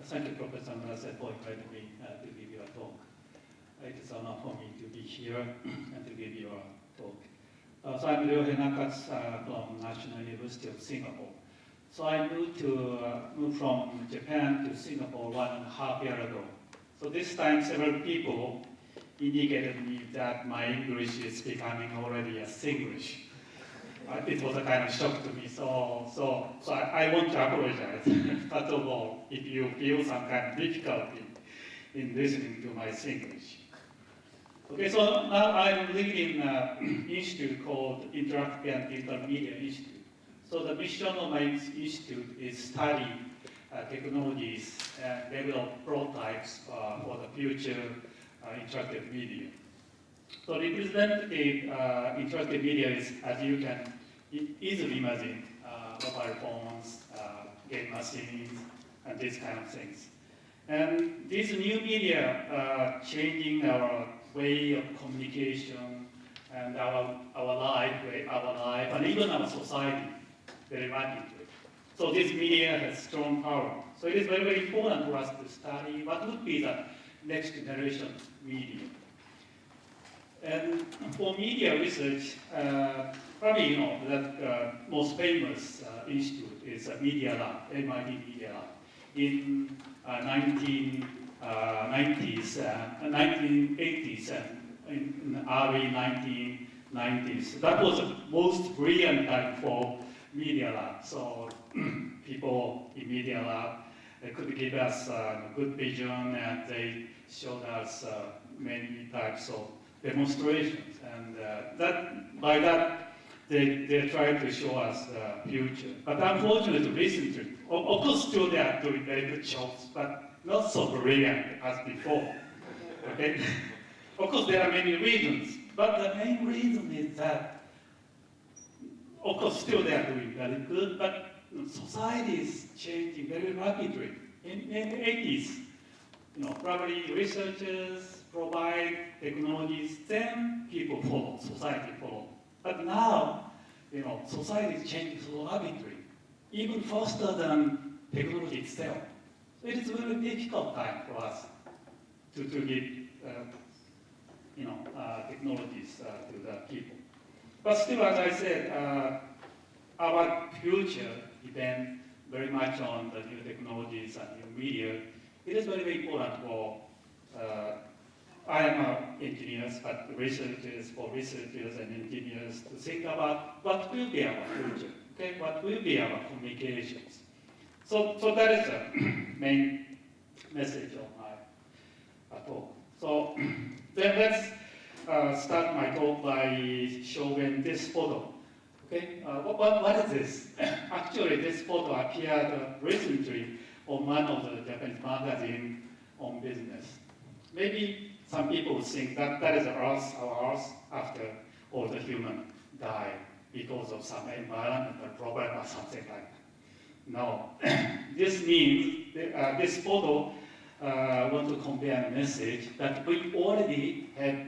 Thank you, Professor Murase, for inviting me to give you a talk. It is an honor for me to be here and to give you a talk. So I'm Ryohei Nakatsu from National University of Singapore. So I moved from Japan to Singapore 1.5 years ago. So this time several people indicated me that my English is becoming already a Singlish. It was a kind of shock to me, so I want to apologize, first of all, if you feel some kind of difficulty in listening to my Singlish. Okay, so now I'm living in an institute called Interactive and Digital Media Institute. So the mission of my institute is study technologies and develop prototypes for the future interactive media. So representative interactive media is, as you can easily imagine, mobile phones, game machines, and these kind of things. And these new media are changing our way of communication and our life, and even our society very rapidly. So this media has strong power. So it is very, very important for us to study what would be the next generation media. And for media research, probably you know that most famous institute is Media Lab, MIT Media Lab. In 1980s and in early 1990s. That was the most brilliant time for Media Lab. So people in Media Lab could give us good vision, and they showed us many types of demonstrations. And by that, they tried to show us the future. But unfortunately, recently, of course, still they are doing very good jobs, but not so brilliant as before. Okay? Of course, there are many reasons, but the main reason is that, of course, still they are doing very good, but society is changing very rapidly. In the 80s, you know, probably researchers provide technologies, then people follow, society follow. But now, you know, society is changing so rapidly, even faster than technology itself. So it is a very difficult time for us to give, technologies to the people. But still, as I said, our future depends very much on the new technologies and new media. It is very, very important for I am engineers, but for researchers and engineers to think about what will be our future, okay? What will be our communications. So that is the main message of my talk. So then let's start my talk by showing this photo. Okay, what is this? Actually, this photo appeared recently on one of the Japanese magazines on business. Maybe some people think that that is our Earth after all the humans died because of some environmental problem or something like that. No, this means this photo want to convey a message that we already have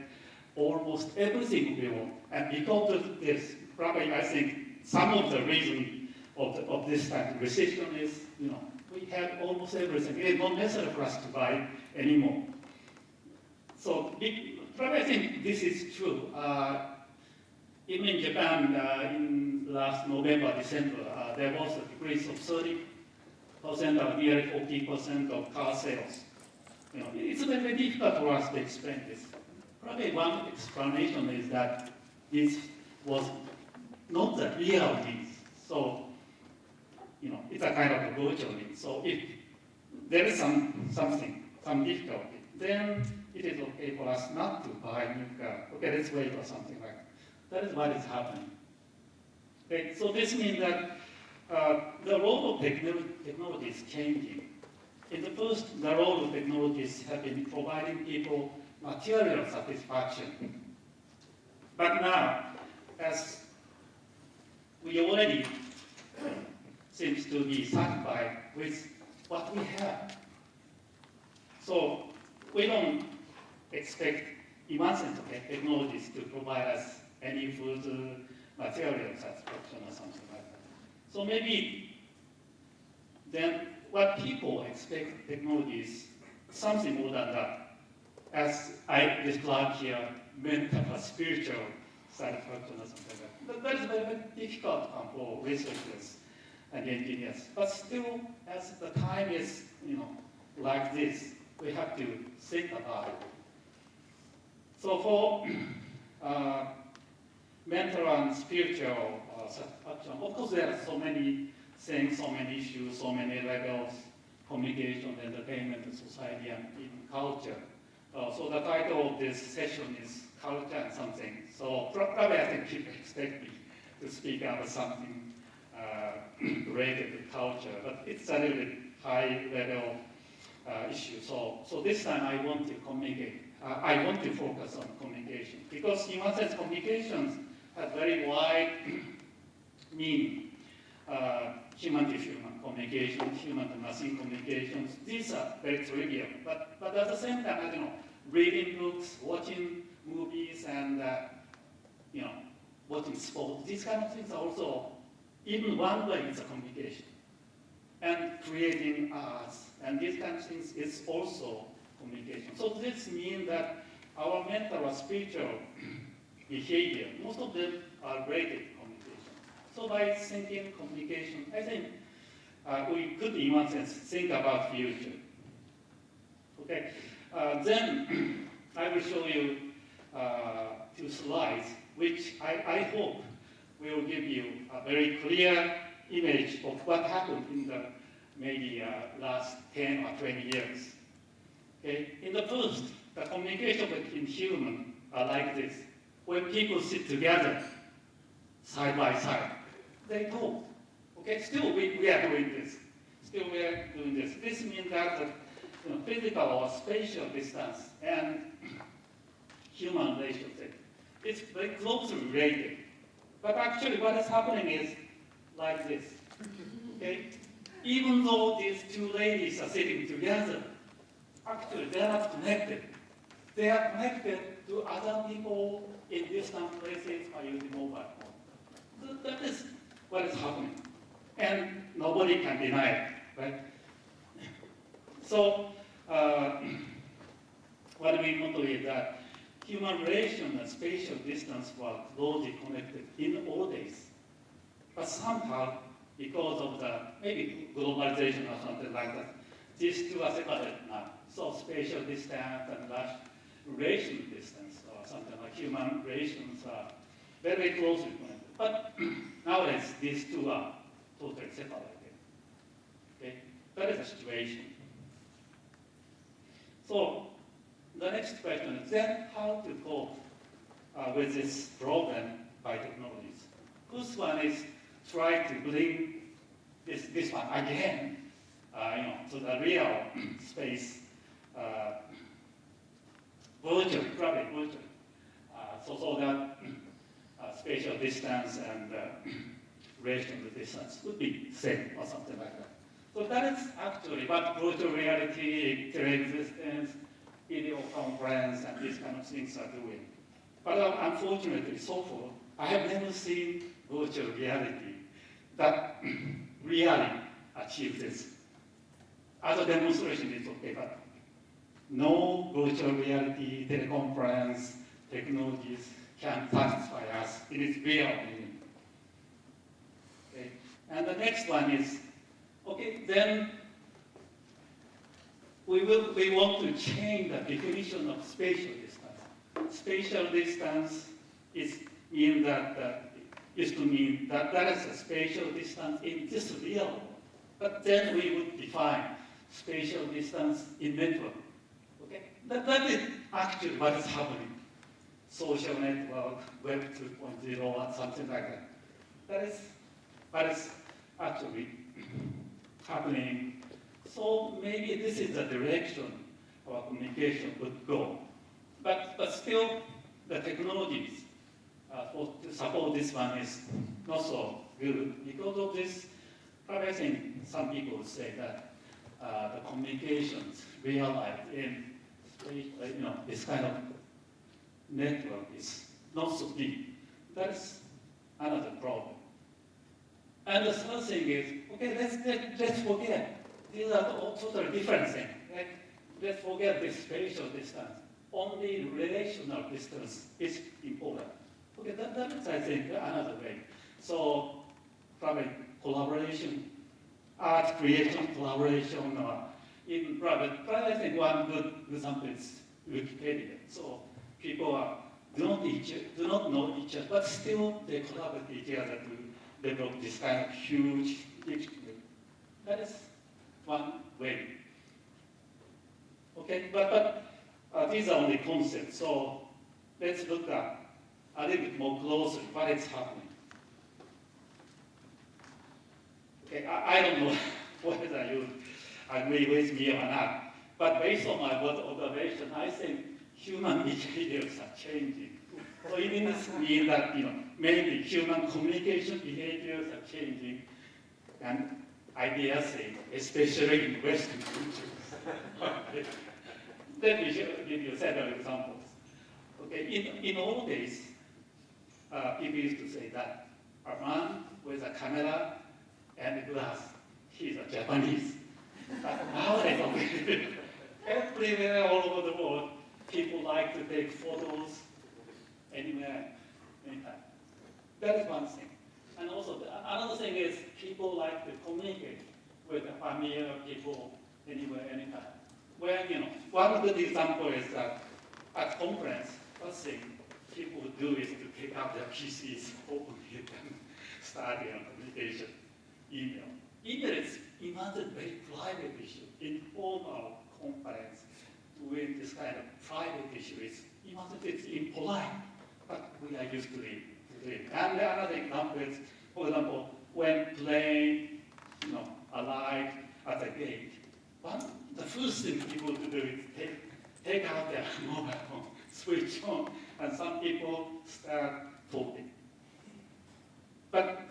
almost everything we want, and because of this, probably I think some of the reason of this type of recession is, you know, we have almost everything. It is not necessary for us to buy anymore. So probably I think this is true. Even in Japan, in last November, December, there was a decrease of 30% or nearly 40% of car sales. You know, it's very difficult for us to explain this. Probably one explanation is that this was not the real need. So, you know, it's a kind of a virtual need. So if there is some difficulty, then it is okay for us not to buy a new car. Okay, let's wait or something like that. That is what is happening. Okay, so this means that the role of technology is changing. In the first, the role of technologies have been providing people material satisfaction. But now, as we already seems to be satisfied with what we have. So we don't expect, in one sense, okay, technologies to provide us any further material satisfaction or something like that. So maybe then what people expect technology is something more than that. As I described here, mental or spiritual satisfaction or something like that. That is very, very difficult for researchers and engineers. But still, as the time is, like this, we have to think about it. So for mental and spiritual satisfaction, of course there are so many things, so many issues, so many levels, communication, entertainment, society, and even culture. So the title of this session is Culture and Something. So probably I think people expect me to speak about something related to culture, but it's a little bit high level issue. So this time I want to communicate. I want to focus on communication because in one sense communications have very wide meaning. Human to human communication, human to machine communications. These are very trivial, but at the same time, I don't know, reading books, watching movies, and watching sports. These kind of things are also, even one way, it's a communication. And creating arts, and these kind of things is also communication. So this means that our mental or spiritual behavior, most of them are related to communication. So by thinking communication, I think we could, in one sense, think about future. Okay, then I will show you 2 slides, which I hope will give you a very clear image of what happened in the maybe last 10 or 20 years. Okay? In the first, the communication between humans are like this. When people sit together, side by side, they talk. Okay? Still, we are doing this. Still, we are doing this. This means that the physical or spatial distance and human relationship is very closely related. But actually, what is happening is like this. Okay? Even though these 2 ladies are sitting together, actually they are not connected. They are connected to other people in distant places by using mobile phone. That is what is happening. And nobody can deny it, right? So, what we know is that human relation and spatial distance were closely connected in all days. But somehow, because of the maybe globalization or something like that, these 2 are separated now. So spatial distance and relation distance or something like human relations are very closely connected. But nowadays, these 2 are totally separated. Okay? That is the situation. So the next question is then how to cope with this problem by technologies. First one is try to bring this one again, to the real space, virtually, probably virtually, so that spatial distance and relational distance would be same or something like that. So that is actually what virtual reality, teleexistence, video conference, and these kind of things are doing. But unfortunately, so far, I have never seen virtual reality that really achieves this. As a demonstration, it's okay, but no virtual reality, teleconference, technologies can satisfy us in its real meaning. Okay? And the next one is, okay, then we want to change the definition of spatial distance. Spatial distance used to mean that there is a spatial distance in this real world. But then we would define spatial distance in network. Okay? That is actually what is happening. Social network, Web 2.0, and something like that. That is what is actually happening. So maybe this is the direction our communication would go. But still, the technologies to support this one is not so good because of this. Probably I think some people would say that the communications realized in this kind of network is not so deep. That's another problem. And the third thing is, okay, let's forget these are all totally different things. Like, let's forget this spatial distance. Only relational distance is important. Okay, that is, I think, another way. So, probably collaboration, art creation, collaboration, in private, I think one good example is Wikipedia. So people do not know each other, but still they collaborate with each other to develop this kind of huge dictionary. That is one way. Okay, but these are only concepts. So let's look at a little bit more closely what is happening. Okay, I don't know whether you agree with me or not, but based on my observation, I think human behaviors are changing. So it means that maybe human communication behaviors are changing, and I dare say, especially in Western cultures. Let me give you several examples. Okay, in old days, people used to say that a man with a camera and glass, he's a Japanese. But nowadays, everywhere all over the world, people like to take photos anywhere, anytime. That is one thing. And also, another thing is people like to communicate with familiar people anywhere, anytime. When, one good example is that at conference, first thing people do is to take out their PCs, open it, and start communication, email. Email is imagine very private issue. Informal conference doing this kind of private issue is imagine it's impolite, but we are used to it. And another example is, for example, when plane, arrive at the gate, the first thing people do is take out their mobile phone, switch on, and some people start talking. But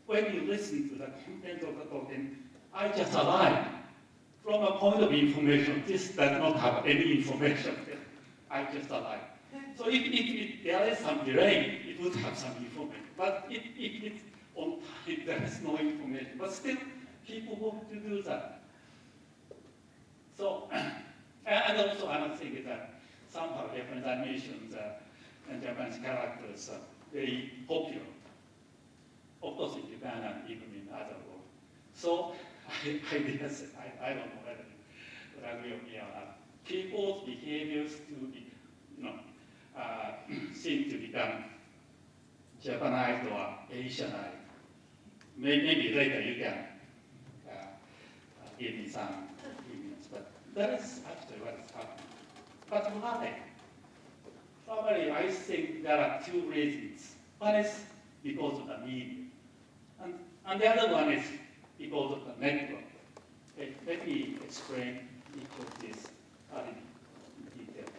when you listen to the content of the talking, I just arrived. From a point of information, this does not have any information. I just arrived. So if there is some delay, it would have some information. But if it's on time, there is no information. But still, people want to do that. So, and also another thing is that somehow Japanese animations and Japanese characters are very popular. Of course, in Japan and even in other world. So, I guess, I don't know whether you agree with me or not. People's behaviors seem to become Japanized or Asianized. Maybe later you can give me some opinions, but that is actually what is happening. But why? Probably I think there are two reasons. One is because of the media. And the other one is because of the network. Okay, let me explain each of these in detail.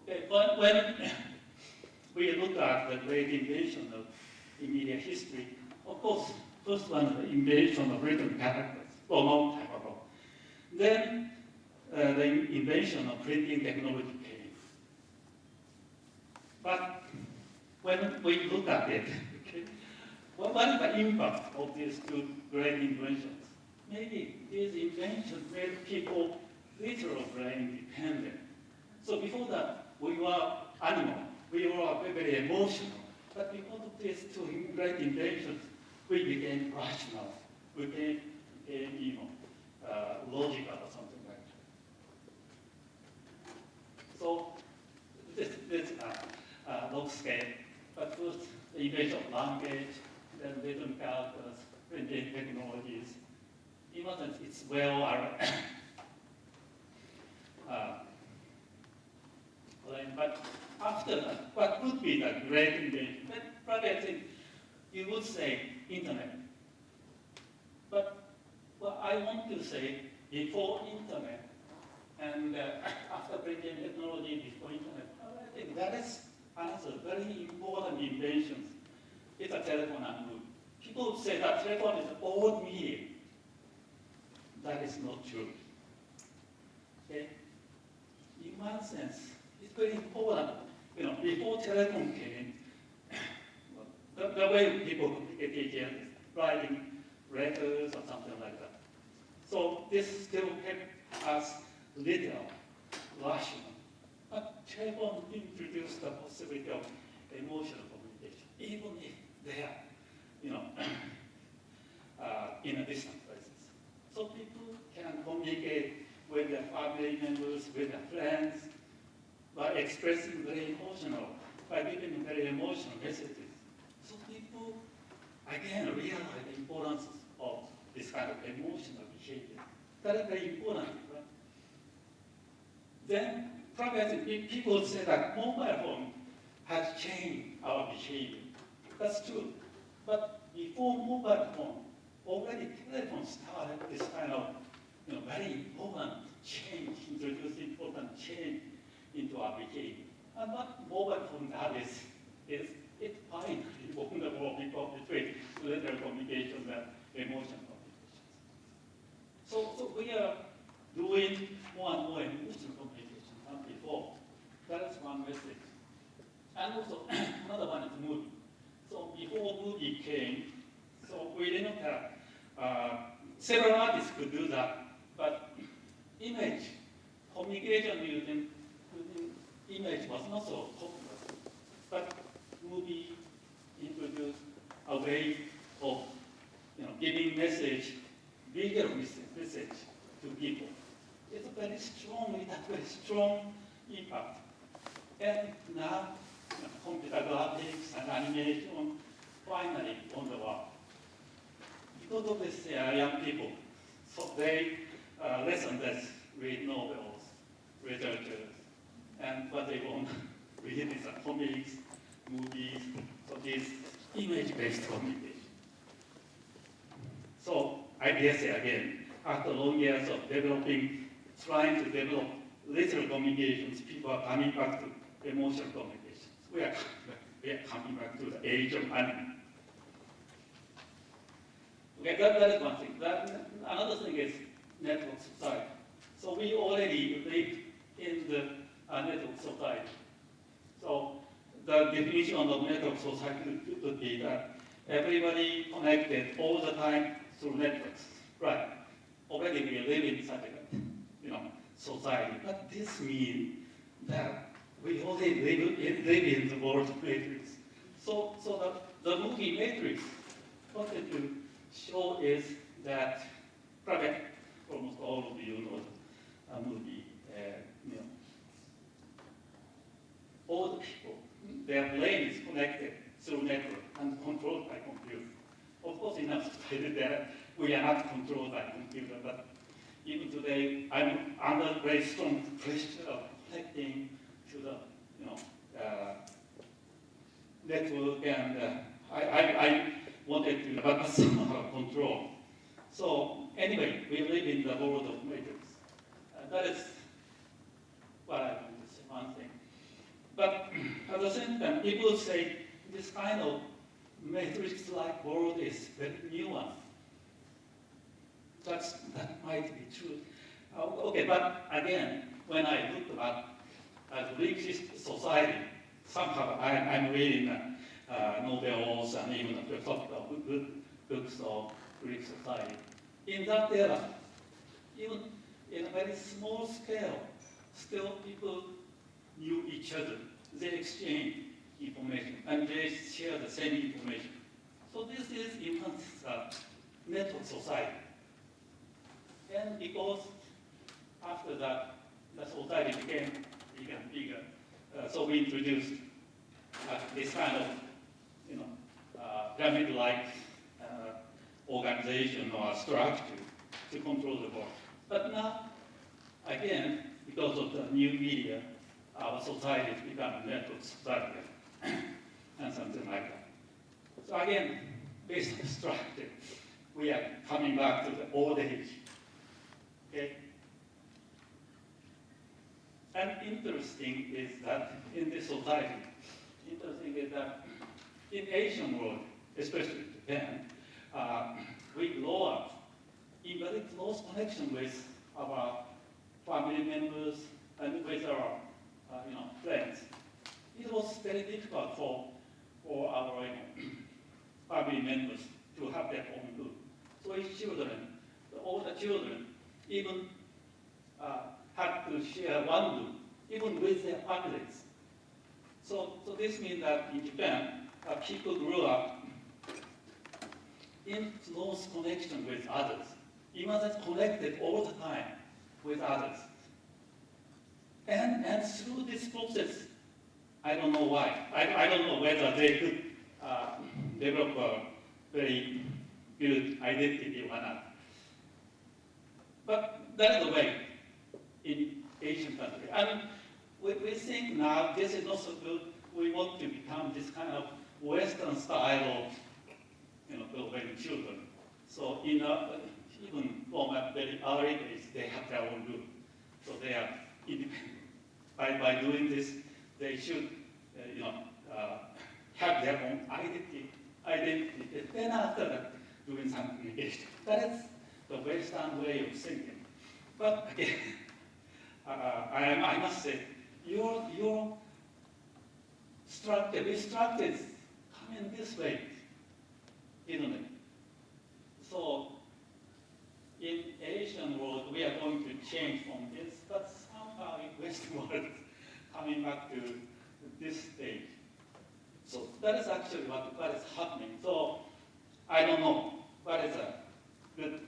Okay, when we look at the great invention of immediate history, of course, first one, the invention of written characters, a long time ago. Then the invention of printing technology came. But when we look at it, okay, what is the impact of these two great inventions? Maybe these inventions made people literally independent. So before that, we were animal, we were very emotional. But because of these two great inventions, we became rational, we became logical or something like that. So this is a long scale. But first, the invention of language, then written characters, printing technologies. Imagine it's well but after that, what would be the great invention? Probably I think you would say internet. But what I want to say, before internet and after printing technology, before internet, I think that is another very important invention. It's a telephone and moon. People say that telephone is old medium. That is not true. Okay? In one sense, it's very important. Before telephone came, the way people communicate each other is writing letters or something like that. So this still kept us little rational. But Japan introduced the possibility of emotional communication, even if they are, in a distant places. So people can communicate with their family members, with their friends, by expressing very emotional, by giving very emotional messages. So people, again, realize the importance of this kind of emotional behavior. That is very important, right? Then, probably I think people say that mobile phone has changed our behavior. That's true. But before mobile phone, already telephone started this kind of very important change, introduced important change into our behavior. And what mobile phone does is it finally opened the world between literal communication and emotional communication. So we are doing more and more emotional communication than before. That is one message. And also, another one is movie. So before movie came, so we didn't have, several artists could do that, but image, communication using image was not so popular. But movie introduced a way of giving message, visual message to people. It's a very strong, it has very strong impact. And now, computer graphics and animation finally on the world. Because of this, young people, so they less and less read novels, literature, and what they want read is comics, movies, so this image-based communication. So I dare say again, after long years of developing, trying to develop literal communications, people are coming back to emotional communications. We are coming back to the age of anime. Okay, that is one thing. Another thing is network society. So we already live in the network society. So the definition of network society would be that everybody connected all the time through networks. Right. Already we live in such a society. But this means that we already live in the world of Matrix. So the movie Matrix wanted to show is that probably almost all of you know the movie. All the people, their brain is connected through network and controlled by computer. Of course, in our society that we are not controlled by computer, but even today, I'm under very strong pressure of connecting to the network, and I wanted to, but somehow control. So anyway, we live in the world of matrix. That is what I want to say, one thing. But at the same time, people say this kind of matrix-like world is very nuanced. That might be true. Okay, but again, when I look at Greek society, somehow I'm reading novels and even the philosophical books of Greek society. In that era, even in a very small scale, still people knew each other. They exchanged information and they share the same information. So this is in fact network society. And because after that, the society became bigger and bigger, so we introduced this kind of pyramid-like organization or structure to control the world. But now, again, because of the new media, our society has become a network society and something like that. So again, based on the structure, we are coming back to the old age. Okay? And interesting is that in this society, in Asian world, especially Japan, we grow up in very close connection with our family members and with our friends. It was very difficult for our family members to have their own group. Toy children, all the children, even have to share one room, even with their families. So this means that in Japan, people grew up in close connection with others. Imagine connected all the time with others. And through this process, I don't know why. I don't know whether they could develop a very good identity or not. But that is the way in Asian countries. And we think now this is not so good. We want to become this kind of Western style of developing children. So even from a very early age, they have their own room. So they are independent. By doing this, they should have their own identity. Then after that, doing some communication. That is the Western way of thinking. But again, I must say, your structure, this structure is coming this way, isn't it? So in Asian world, we are going to change from this, but somehow in Western world, coming back to this stage. So that is actually what is happening. So I don't know what is a good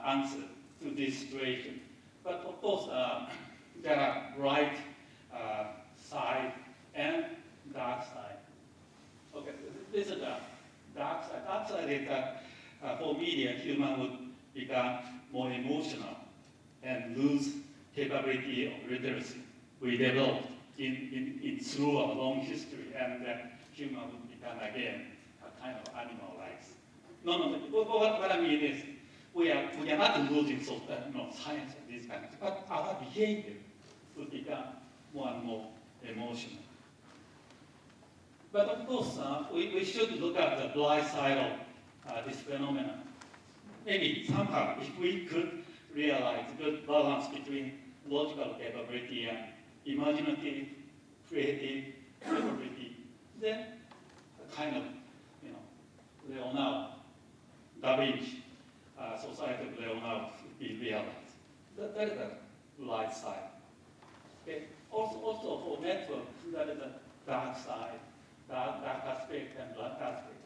answer to this situation. But of course, there are bright side and dark side. Okay, this is the dark side. Dark side is that for media, human would become more emotional and lose capability of literacy we developed through a long history, and human would become again a kind of animal-like. No. What I mean is, we are not losing science and these kinds, but our behavior would become more and more emotional. But of course, we should look at the bright side of this phenomenon. Maybe somehow, if we could realize good balance between logical capability and imaginative, creative capability, then a kind of, Leonardo, Da Vinci, society of Leonardo would be realized. That is the light side. Okay. Also for network, that is the dark side, dark aspect and light aspect.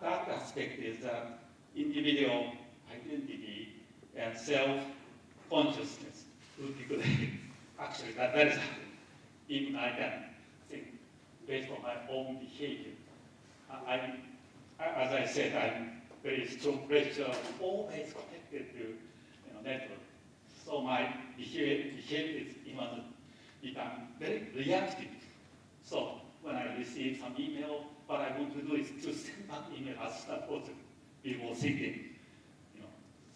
Dark aspect is individual identity and self-consciousness would be good. Actually, that is happening. Even I can think based on my own behavior. As I said, I'm very strong pressure, always connected to network. So my behavior is even become very reactive. So when I receive some email, what I want to do is to send that email as soon as possible before thinking,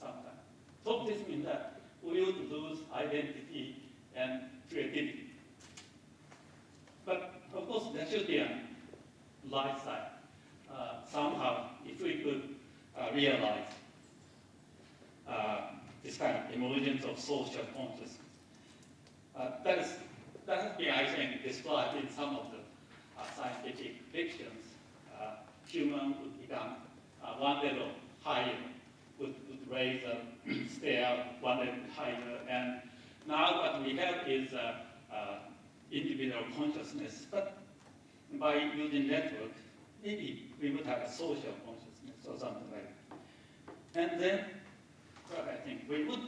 sometimes. So this means that we would lose identity and creativity. But of course, there should be a light side. Somehow, if we could realize this kind of emergence of social consciousness, that has been, I think, described in some of the scientific fictions. Human would become one level higher, would raise a stair one level higher, and now what we have is individual consciousness, but by using network, maybe we would have a social consciousness or something like that. And then, I think we would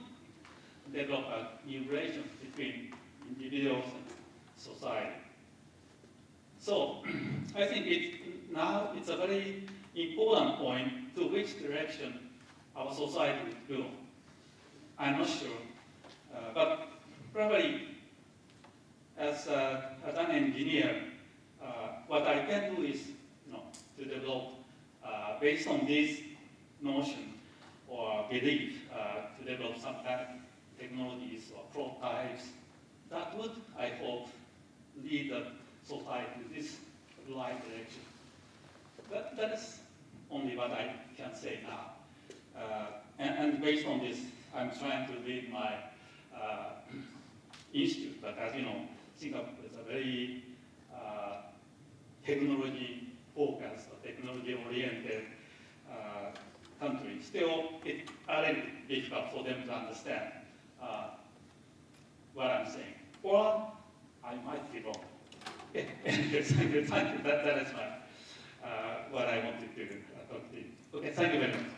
develop a new relation between individuals and society. So, I think now it's a very important point to which direction our society would go. I'm not sure, but probably as an engineer, what I can do is to develop, based on this notion or belief, to develop some kind of technologies or prototypes that would, I hope, lead the society to this right direction. That is only what I can say now. And based on this, I'm trying to lead my institute, but as you know, Singapore is a very technology-focused, technology-oriented country, still it's a little difficult for them to understand what I'm saying. Or I might be wrong. Okay. Thank you. That is my, what I wanted to talk to you. Okay, thank you very much.